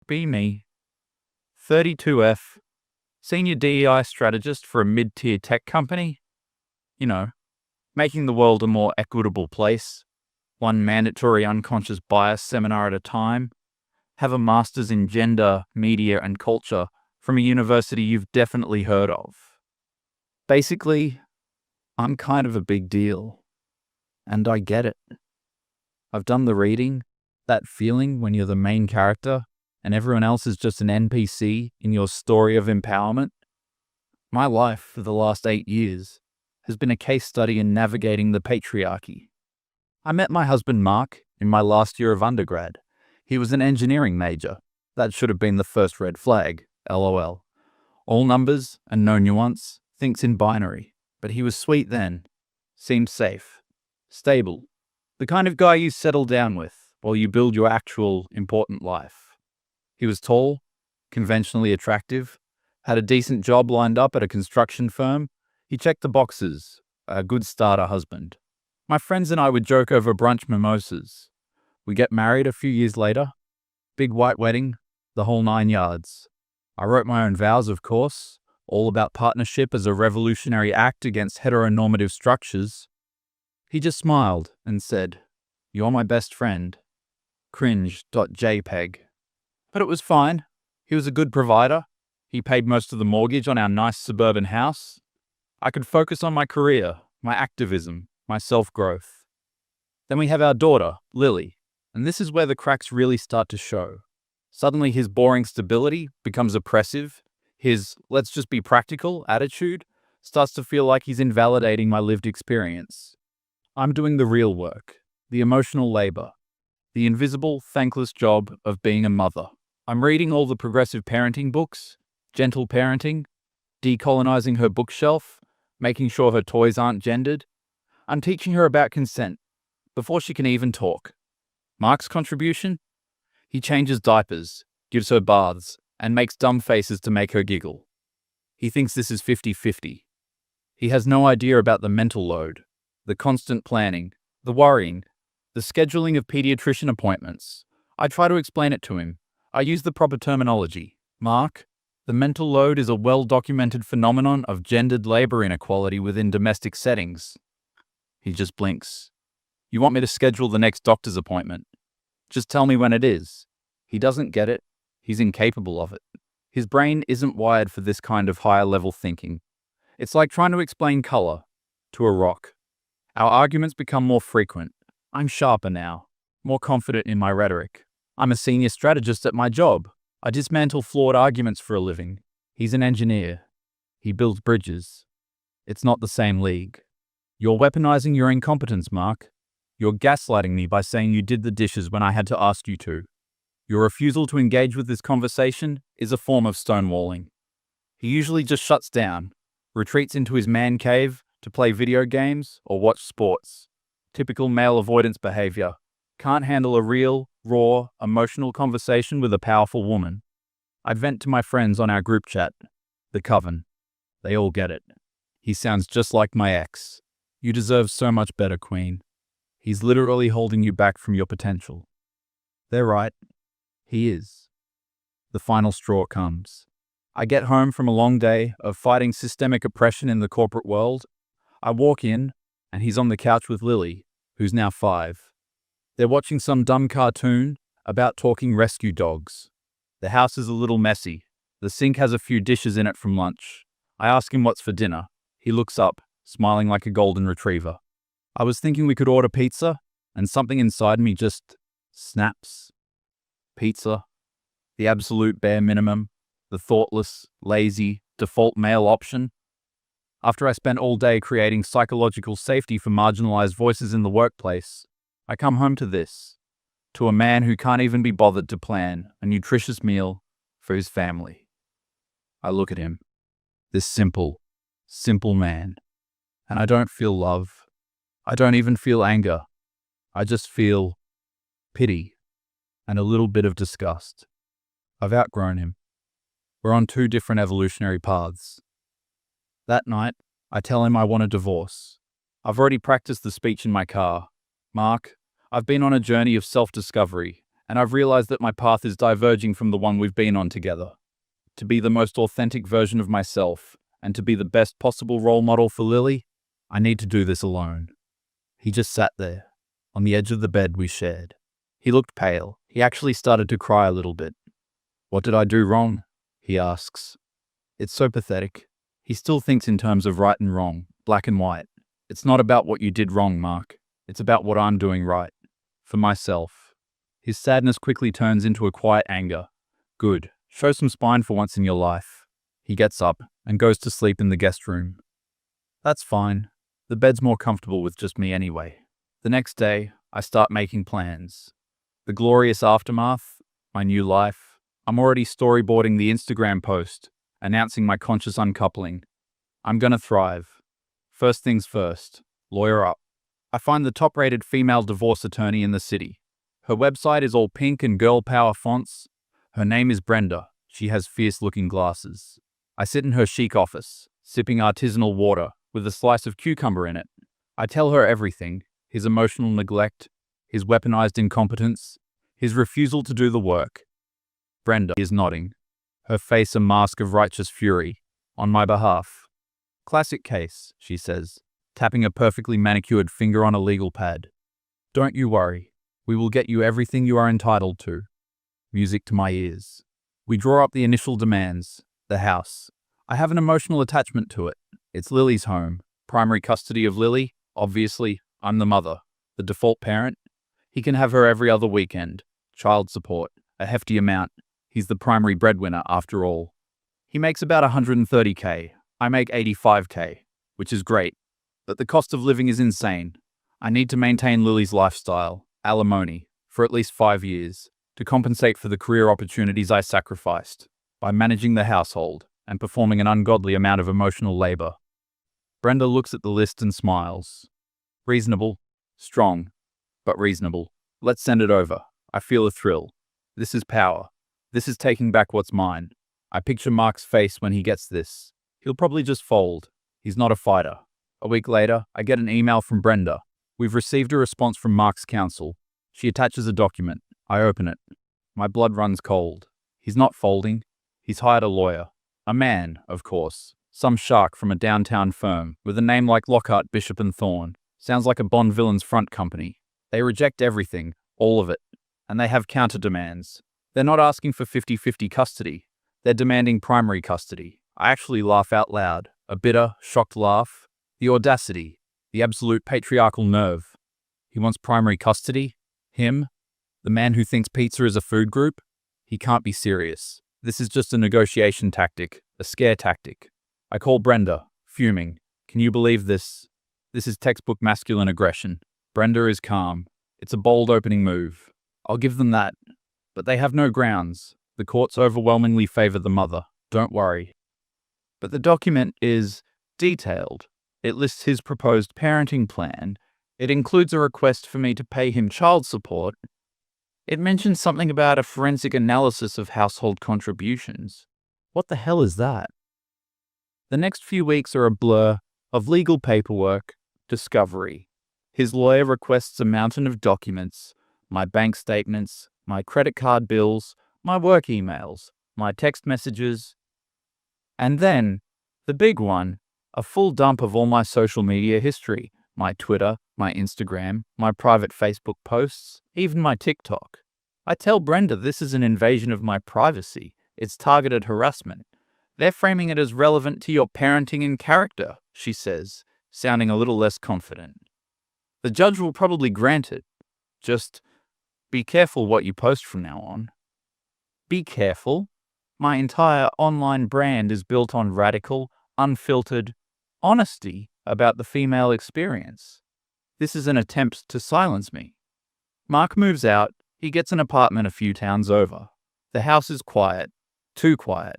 Be me, 32F, senior DEI strategist for a mid-tier tech company. You know, making the world a more equitable place, one mandatory unconscious bias seminar at a time, have a master's in gender, media, and culture from a university you've definitely heard of. Basically, I'm kind of a big deal. And I get it. I've done the reading, that feeling when you're the main character and everyone else is just an NPC in your story of empowerment. My life for the last 8 years has been a case study in navigating the patriarchy. I met my husband Mark in my last year of undergrad. He was an engineering major. That should have been the first red flag, LOL. All numbers and no nuance, thinks in binary. But he was sweet then. Seemed safe. Stable. The kind of guy you settle down with while you build your actual important life. He was tall, conventionally attractive, had a decent job lined up at a construction firm. He checked the boxes, a good starter husband. My friends and I would joke over brunch mimosas. We get married a few years later. Big white wedding, the whole 9 yards. I wrote my own vows, of course, all about partnership as a revolutionary act against heteronormative structures. He just smiled and said, "You're my best friend." Cringe.jpg. But it was fine. He was a good provider. He paid most of the mortgage on our nice suburban house. I could focus on my career, my activism, my self-growth. Then we have our daughter, Lily, and this is where the cracks really start to show. Suddenly his boring stability becomes oppressive. His "let's just be practical" attitude starts to feel like he's invalidating my lived experience. I'm doing the real work, the emotional labor, the invisible, thankless job of being a mother. I'm reading all the progressive parenting books, gentle parenting, decolonizing her bookshelf, making sure her toys aren't gendered. I'm teaching her about consent before she can even talk. Mark's contribution? He changes diapers, gives her baths, and makes dumb faces to make her giggle. He thinks this is 50-50. He has no idea about the mental load, the constant planning, the worrying, the scheduling of pediatrician appointments. I try to explain it to him. I use the proper terminology. Mark, the mental load is a well-documented phenomenon of gendered labor inequality within domestic settings. He just blinks. You want me to schedule the next doctor's appointment? Just tell me when it is. He doesn't get it. He's incapable of it. His brain isn't wired for this kind of higher-level thinking. It's like trying to explain color to a rock. Our arguments become more frequent. I'm sharper now, more confident in my rhetoric. I'm a senior strategist at my job. I dismantle flawed arguments for a living. He's an engineer. He builds bridges. It's not the same league. You're weaponizing your incompetence, Mark. You're gaslighting me by saying you did the dishes when I had to ask you to. Your refusal to engage with this conversation is a form of stonewalling. He usually just shuts down, retreats into his man cave to play video games or watch sports. Typical male avoidance behavior. Can't handle a real, raw, emotional conversation with a powerful woman. I vent to my friends on our group chat, the Coven. They all get it. He sounds just like my ex. You deserve so much better, Queen. He's literally holding you back from your potential. They're right. He is. The final straw comes. I get home from a long day of fighting systemic oppression in the corporate world. I walk in, and he's on the couch with Lily, who's now 5. They're watching some dumb cartoon about talking rescue dogs. The house is a little messy. The sink has a few dishes in it from lunch. I ask him what's for dinner. He looks up, smiling like a golden retriever. I was thinking we could order pizza, and something inside me just snaps. Pizza. The absolute bare minimum. The thoughtless, lazy, default male option. After I spent all day creating psychological safety for marginalized voices in the workplace, I come home to this, to a man who can't even be bothered to plan a nutritious meal for his family. I look at him, this simple man, and I don't feel love. I don't even feel anger. I just feel pity and a little bit of disgust. I've outgrown him. We're on 2 different evolutionary paths. That night, I tell him I want a divorce. I've already practiced the speech in my car. Mark, I've been on a journey of self-discovery, and I've realized that my path is diverging from the one we've been on together. To be the most authentic version of myself, and to be the best possible role model for Lily, I need to do this alone. He just sat there, on the edge of the bed we shared. He looked pale. He actually started to cry a little bit. "What did I do wrong?" he asks. It's so pathetic. He still thinks in terms of right and wrong, black and white. It's not about what you did wrong, Mark. It's about what I'm doing right. For myself. His sadness quickly turns into a quiet anger. Good. Show some spine for once in your life. He gets up and goes to sleep in the guest room. That's fine. The bed's more comfortable with just me anyway. The next day, I start making plans. The glorious aftermath, my new life. I'm already storyboarding the Instagram post, announcing my conscious uncoupling. I'm gonna thrive. First things first, lawyer up. I find the top-rated female divorce attorney in the city. Her website is all pink and girl power fonts. Her name is Brenda. She has fierce-looking glasses. I sit in her chic office, sipping artisanal water with a slice of cucumber in it. I tell her everything. His emotional neglect, his weaponized incompetence, his refusal to do the work. Brenda is nodding, her face a mask of righteous fury, on my behalf. Classic case, she says, tapping a perfectly manicured finger on a legal pad. Don't you worry. We will get you everything you are entitled to. Music to my ears. We draw up the initial demands. The house. I have an emotional attachment to it. It's Lily's home. Primary custody of Lily. Obviously, I'm the mother. The default parent. He can have her every other weekend. Child support. A hefty amount. He's the primary breadwinner after all. He makes about $130K. I make $85K, which is great. But the cost of living is insane. I need to maintain Lily's lifestyle, alimony, for at least 5 years, to compensate for the career opportunities I sacrificed, by managing the household and performing an ungodly amount of emotional labor. Brenda looks at the list and smiles. Reasonable, strong, but reasonable. Let's send it over. I feel a thrill. This is power. This is taking back what's mine. I picture Mark's face when he gets this. He'll probably just fold. He's not a fighter. A week later, I get an email from Brenda. We've received a response from Mark's counsel. She attaches a document. I open it. My blood runs cold. He's not folding. He's hired a lawyer. A man, of course. Some shark from a downtown firm with a name like Lockhart, Bishop and Thorne. Sounds like a Bond villain's front company. They reject everything, all of it. And they have counter demands. They're not asking for 50-50 custody. They're demanding primary custody. I actually laugh out loud. A bitter, shocked laugh. The audacity. The absolute patriarchal nerve. He wants primary custody? Him? The man who thinks pizza is a food group? He can't be serious. This is just a negotiation tactic, a scare tactic. I call Brenda, fuming. Can you believe this? This is textbook masculine aggression. Brenda is calm. It's a bold opening move. I'll give them that. But they have no grounds. The courts overwhelmingly favor the mother. Don't worry. But the document is detailed. It lists his proposed parenting plan. It includes a request for me to pay him child support. It mentions something about a forensic analysis of household contributions. What the hell is that? The next few weeks are a blur of legal paperwork, discovery. His lawyer requests a mountain of documents, my bank statements, my credit card bills, my work emails, my text messages. And then, the big one, a full dump of all my social media history, my Twitter, my Instagram, my private Facebook posts, even my TikTok. I tell Brenda this is an invasion of my privacy. It's targeted harassment. They're framing it as relevant to your parenting and character, she says, sounding a little less confident. The judge will probably grant it. Just be careful what you post from now on. Be careful? My entire online brand is built on radical, unfiltered honesty about the female experience. This is an attempt to silence me. Mark moves out. He gets an apartment a few towns over. The house is quiet. Too quiet.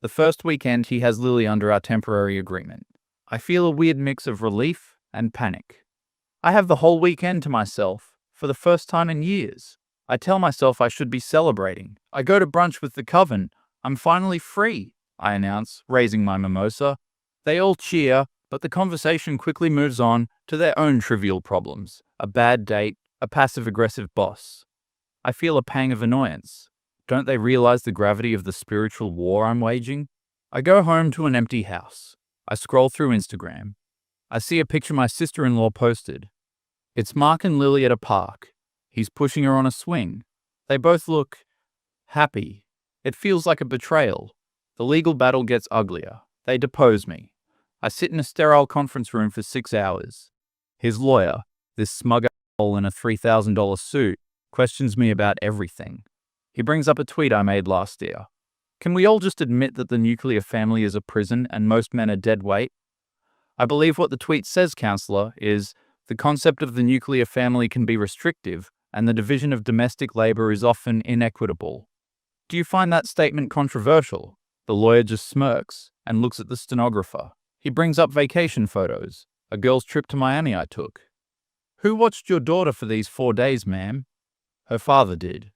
The first weekend he has Lily under our temporary agreement. I feel a weird mix of relief and panic. I have the whole weekend to myself, for the first time in years. I tell myself I should be celebrating. I go to brunch with the coven. I'm finally free, I announce, raising my mimosa. They all cheer, but the conversation quickly moves on to their own trivial problems. A bad date, a passive-aggressive boss. I feel a pang of annoyance. Don't they realize the gravity of the spiritual war I'm waging? I go home to an empty house. I scroll through Instagram. I see a picture my sister-in-law posted. It's Mark and Lily at a park. He's pushing her on a swing. They both look happy. It feels like a betrayal. The legal battle gets uglier. They depose me. I sit in a sterile conference room for 6 hours. His lawyer, this smug asshole in a $3,000 suit, questions me about everything. He brings up a tweet I made last year. Can we all just admit that the nuclear family is a prison and most men are dead weight? I believe what the tweet says, counselor, is the concept of the nuclear family can be restrictive and the division of domestic labor is often inequitable. Do you find that statement controversial? The lawyer just smirks and looks at the stenographer. He brings up vacation photos, a girl's trip to Miami I took. Who watched your daughter for these 4 days, ma'am? Her father did.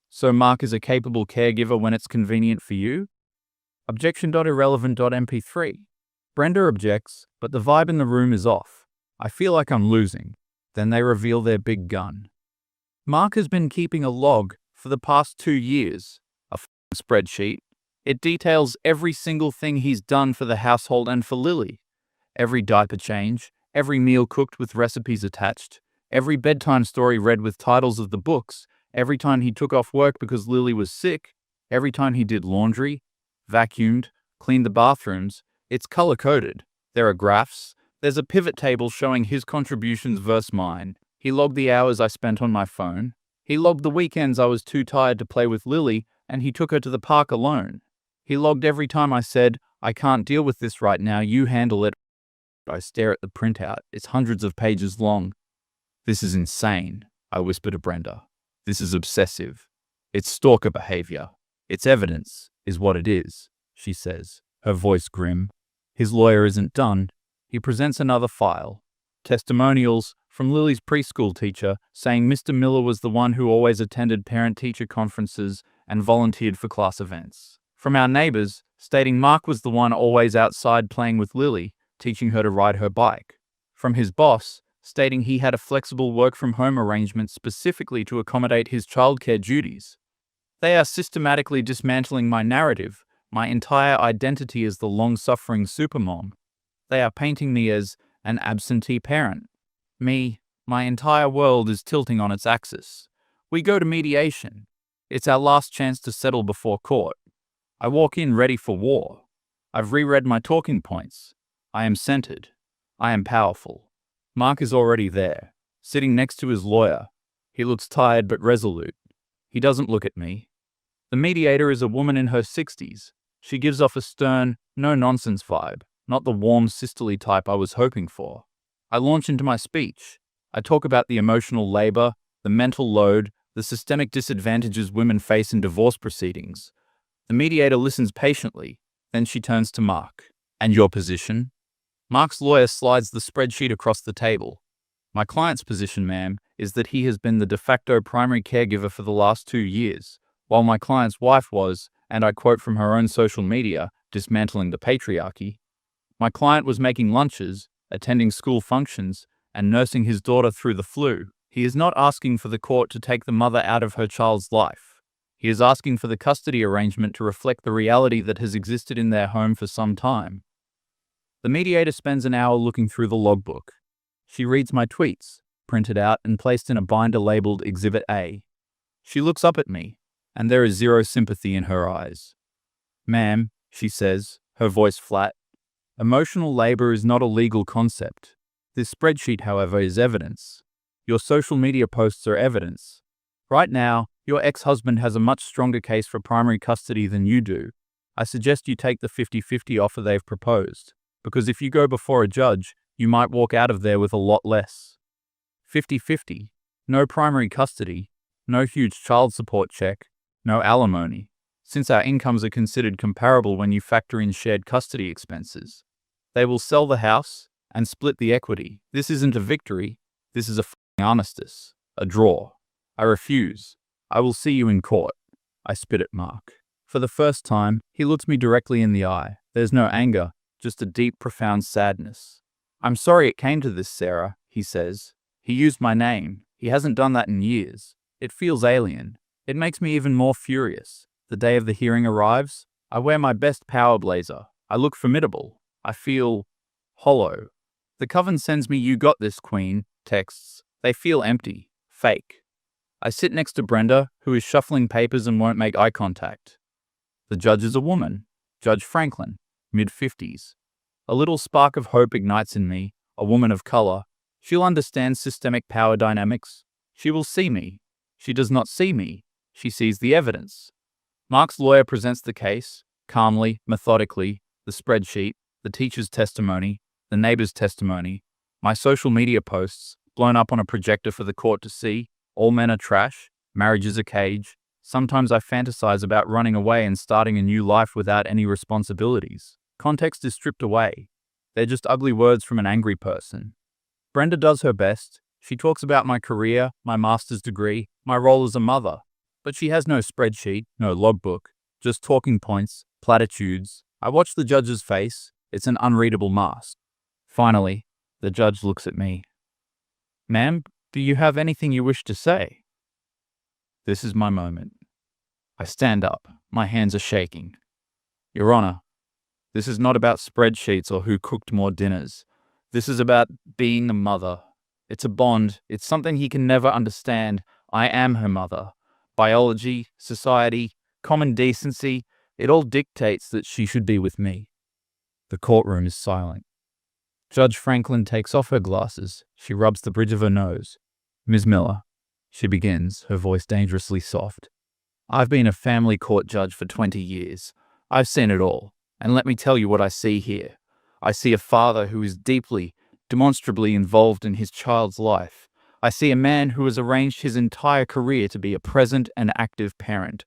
So Mark is a capable caregiver when it's convenient for you? Objection.irrelevant.mp3. Brenda objects, but the vibe in the room is off. I feel like I'm losing. Then they reveal their big gun. Mark has been keeping a log for the past 2 years, a spreadsheet. It details every single thing he's done for the household and for Lily. Every diaper change, every meal cooked with recipes attached, every bedtime story read with titles of the books, every time he took off work because Lily was sick, every time he did laundry, vacuumed, cleaned the bathrooms. It's color-coded. There are graphs. There's a pivot table showing his contributions versus mine. He logged the hours I spent on my phone. He logged the weekends I was too tired to play with Lily, and he took her to the park alone. He logged every time I said, I can't deal with this right now, you handle it. I stare at the printout. It's hundreds of pages long. This is insane, I whisper to Brenda. This is obsessive. It's stalker behavior. It's evidence, is what it is, she says, her voice grim. His lawyer isn't done. He presents another file. Testimonials from Lily's preschool teacher saying Mr. Miller was the one who always attended parent-teacher conferences and volunteered for class events. From our neighbors, stating Mark was the one always outside playing with Lily, teaching her to ride her bike. From his boss, stating he had a flexible work-from-home arrangement specifically to accommodate his childcare duties. They are systematically dismantling my narrative, my entire identity as the long-suffering supermom. They are painting me as an absentee parent. My entire world is tilting on its axis. We go to mediation. It's our last chance to settle before court. I walk in ready for war. I've reread my talking points. I am centered. I am powerful. Mark is already there, sitting next to his lawyer. He looks tired but resolute. He doesn't look at me. The mediator is a woman in her 60s. She gives off a stern, no-nonsense vibe, not the warm sisterly type I was hoping for. I launch into my speech. I talk about the emotional labor, the mental load, the systemic disadvantages women face in divorce proceedings. The mediator listens patiently, then she turns to Mark. And your position? Mark's lawyer slides the spreadsheet across the table. My client's position, ma'am, is that he has been the de facto primary caregiver for the last 2 years, while my client's wife was, and I quote from her own social media, dismantling the patriarchy. My client was making lunches, attending school functions, and nursing his daughter through the flu. He is not asking for the court to take the mother out of her child's life. He is asking for the custody arrangement to reflect the reality that has existed in their home for some time. The mediator spends an hour looking through the logbook. She reads my tweets, printed out and placed in a binder labeled Exhibit A. She looks up at me, and there is zero sympathy in her eyes. Ma'am, she says, her voice flat, emotional labor is not a legal concept. This spreadsheet, however, is evidence. Your social media posts are evidence. Right now, your ex-husband has a much stronger case for primary custody than you do. I suggest you take the 50-50 offer they've proposed, because if you go before a judge, you might walk out of there with a lot less. 50-50, no primary custody, no huge child support check, no alimony, since our incomes are considered comparable when you factor in shared custody expenses. They will sell the house and split the equity. This isn't a victory, this is a armistice, a draw. I refuse. I will see you in court. I spit at Mark. For the first time, he looks me directly in the eye. There's no anger, just a deep, profound sadness. I'm sorry it came to this, Sarah, he says. He used my name. He hasn't done that in years. It feels alien. It makes me even more furious. The day of the hearing arrives. I wear my best power blazer. I look formidable. I feel hollow. The coven sends me "You got this, Queen" texts. They feel empty, fake. I sit next to Brenda, who is shuffling papers and won't make eye contact. The judge is a woman, Judge Franklin, mid-50s. A little spark of hope ignites in me, a woman of color. She'll understand systemic power dynamics. She will see me. She does not see me. She sees the evidence. Mark's lawyer presents the case, calmly, methodically, the spreadsheet, the teacher's testimony, the neighbor's testimony, my social media posts, blown up on a projector for the court to see. All men are trash. Marriage is a cage. Sometimes I fantasize about running away and starting a new life without any responsibilities. Context is stripped away. They're just ugly words from an angry person. Brenda does her best. She talks about my career, my master's degree, my role as a mother. But she has no spreadsheet, no logbook, just talking points, platitudes. I watch the judge's face. It's an unreadable mask. Finally, the judge looks at me. "Ma'am, do you have anything you wish to say?" This is my moment. I stand up. My hands are shaking. "Your Honor, this is not about spreadsheets or who cooked more dinners. This is about being a mother. It's a bond. It's something he can never understand. I am her mother. Biology, society, common decency, it all dictates that she should be with me." The courtroom is silent. Judge Franklin takes off her glasses. She rubs the bridge of her nose. "Ms. Miller," she begins, her voice dangerously soft. "I've been a family court judge for 20 years. I've seen it all. And let me tell you what I see here. I see a father who is deeply, demonstrably involved in his child's life. I see a man who has arranged his entire career to be a present and active parent."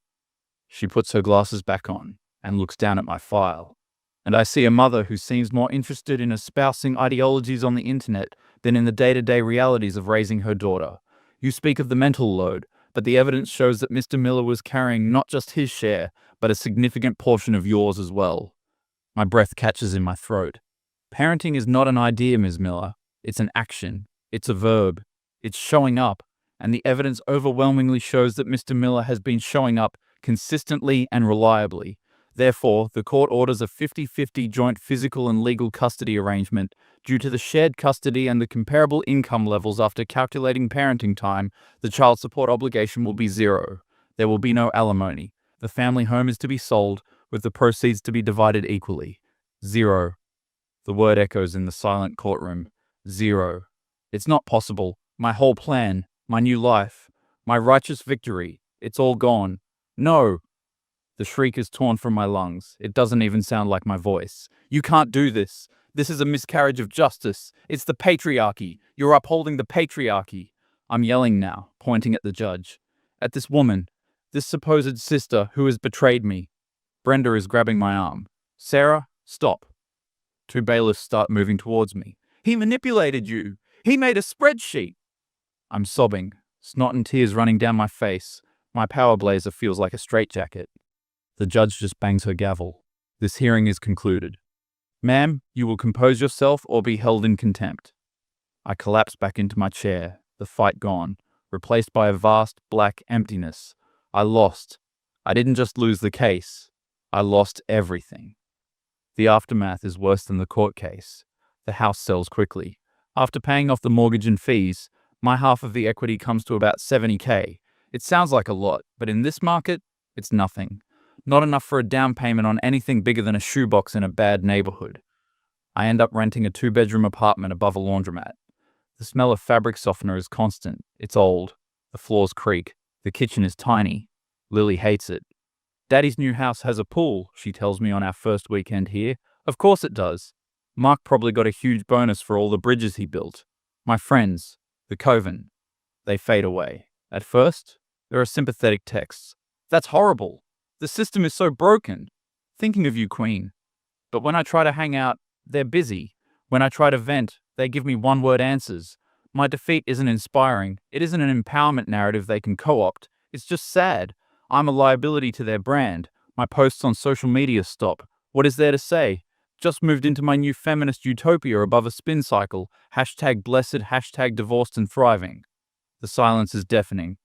She puts her glasses back on and looks down at my file. "And I see a mother who seems more interested in espousing ideologies on the internet than in the day-to-day realities of raising her daughter. You speak of the mental load, but the evidence shows that Mr. Miller was carrying not just his share, but a significant portion of yours as well." My breath catches in my throat. Parenting is not an idea, Ms. Miller. It's an action. It's a verb. It's showing up, and the evidence overwhelmingly shows that Mr. Miller has been showing up consistently and reliably. Therefore, the court orders a 50-50 joint physical and legal custody arrangement. Due to the shared custody and the comparable income levels after calculating parenting time, the child support obligation will be zero. There will be no alimony. The family home is to be sold, with the proceeds to be divided equally. Zero. The word echoes in the silent courtroom. Zero. It's not possible. My whole plan, my new life, my righteous victory, it's all gone. No. The shriek is torn from my lungs. It doesn't even sound like my voice. "You can't do this. This is a miscarriage of justice. It's the patriarchy. You're upholding the patriarchy." I'm yelling now, pointing at the judge. At this woman, this supposed sister who has betrayed me. Brenda is grabbing my arm. "Sarah, stop." Two bailiffs start moving towards me. "He manipulated you. He made a spreadsheet." I'm sobbing, snot and tears running down my face. My power blazer feels like a straitjacket. The judge just bangs her gavel. "This hearing is concluded. Ma'am, you will compose yourself or be held in contempt." I collapse back into my chair, the fight gone, replaced by a vast black emptiness. I lost. I didn't just lose the case. I lost everything. The aftermath is worse than the court case. The house sells quickly. After paying off the mortgage and fees, my half of the equity comes to about $70K. It sounds like a lot, but in this market, it's nothing. Not enough for a down payment on anything bigger than a shoebox in a bad neighborhood. I end up renting a 2-bedroom apartment above a laundromat. The smell of fabric softener is constant. It's old. The floors creak. The kitchen is tiny. Lily hates it. "Daddy's new house has a pool," she tells me on our first weekend here. Of course it does. Mark probably got a huge bonus for all the bridges he built. My friends, the coven, they fade away. At first, there are sympathetic texts. "That's horrible. The system is so broken. Thinking of you, Queen." But when I try to hang out, they're busy. When I try to vent, they give me one-word answers. My defeat isn't inspiring. It isn't an empowerment narrative they can co-opt. It's just sad. I'm a liability to their brand. My posts on social media stop. What is there to say? Just moved into my new feminist utopia above a spin cycle. #blessed, #divorced and thriving. The silence is deafening.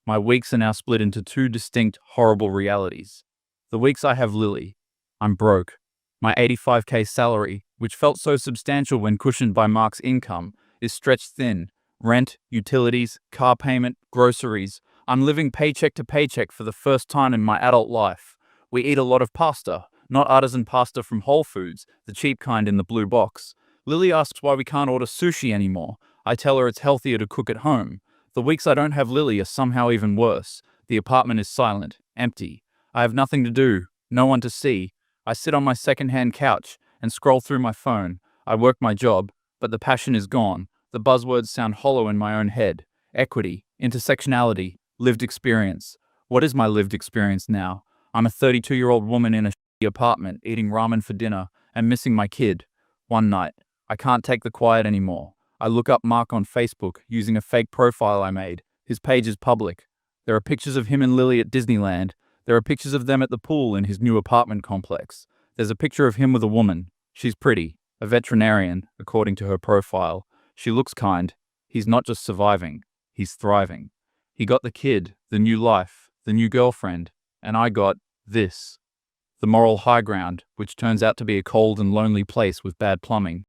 My weeks are now split into two distinct, horrible realities. The weeks I have Lily. I'm broke. My 85K salary, which felt so substantial when cushioned by Mark's income, is stretched thin. Rent, utilities, car payment, groceries. I'm living paycheck to paycheck for the first time in my adult life. We eat a lot of pasta, not artisan pasta from Whole Foods, the cheap kind in the blue box. Lily asks why we can't order sushi anymore. I tell her it's healthier to cook at home. The weeks I don't have Lily are somehow even worse. The apartment is silent, empty. I have nothing to do, no one to see. I sit on my second-hand couch and scroll through my phone. I work my job, but the passion is gone. The buzzwords sound hollow in my own head. Equity, intersectionality, lived experience. What is my lived experience now? I'm a 32-year-old woman in a shitty apartment, eating ramen for dinner and missing my kid. One night, I can't take the quiet anymore. I look up Mark on Facebook using a fake profile I made. His page is public. There are pictures of him and Lily at Disneyland. There are pictures of them at the pool in his new apartment complex. There's a picture of him with a woman. She's pretty. A veterinarian, according to her profile. She looks kind. He's not just surviving. He's thriving. He got the kid, the new life, the new girlfriend. And I got this. The moral high ground, which turns out to be a cold and lonely place with bad plumbing.